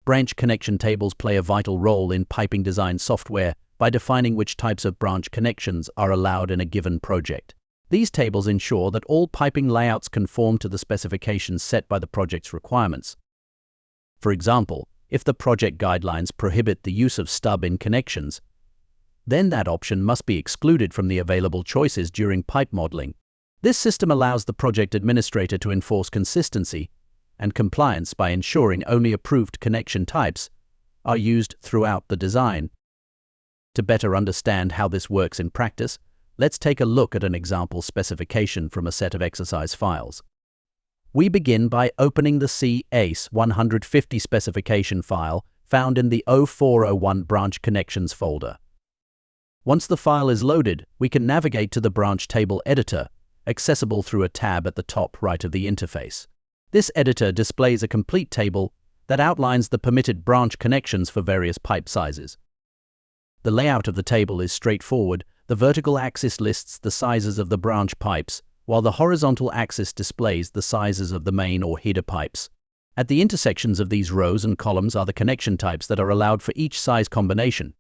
Branch connection tables play a vital role in piping design software by defining which types of branch connections are allowed in a given project. These tables ensure that all piping layouts conform to the specifications set by the project's requirements. For example, if the project guidelines prohibit the use of stub-in connections, then that option must be excluded from the available choices during pipe modeling. This system allows the project administrator to enforce consistency and compliance by ensuring only approved connection types are used throughout the design. To better understand how this works in practice, let's take a look at an example specification from a set of exercise files. We begin by opening the C-ACE 150 specification file found in the 0401 Branch Connections folder. Once the file is loaded, we can navigate to the Branch Table Editor, accessible through a tab at the top right of the interface. This editor displays a complete table that outlines the permitted branch connections for various pipe sizes. The layout of the table is straightforward. The vertical axis lists the sizes of the branch pipes, while the horizontal axis displays the sizes of the main or header pipes. At the intersections of these rows and columns are the connection types that are allowed for each size combination.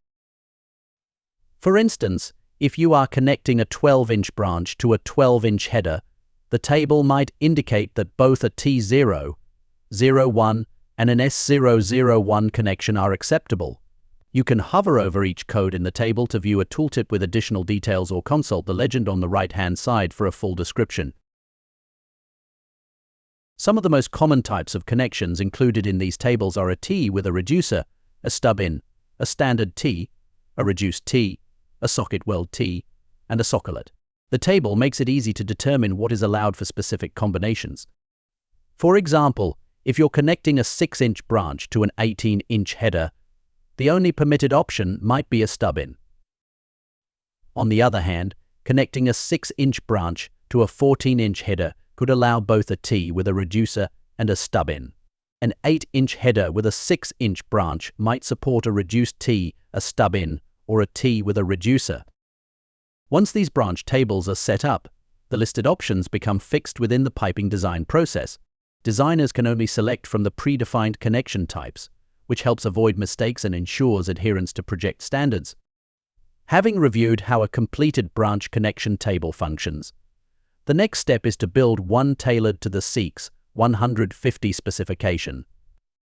For instance, if you are connecting a 12-inch branch to a 12-inch header, the table might indicate that both a T0, 01 and an S001 connection are acceptable. You can hover over each code in the table to view a tooltip with additional details or consult the legend on the right-hand side for a full description. Some of the most common types of connections included in these tables are a T with a reducer, a stub-in, a standard T, a reduced T, a socket weld T, and a sockelet. The table makes it easy to determine what is allowed for specific combinations. For example, if you're connecting a 6-inch branch to an 18-inch header, the only permitted option might be a stub-in. On the other hand, connecting a 6-inch branch to a 14-inch header could allow both a T with a reducer and a stub-in. An 8-inch header with a 6-inch branch might support a reduced T, a stub-in, or a T with a reducer. Once these branch tables are set up, the listed options become fixed within the piping design process. Designers can only select from the predefined connection types, which helps avoid mistakes and ensures adherence to project standards. Having reviewed how a completed branch connection table functions, the next step is to build one tailored to the SEEK's 150 specification.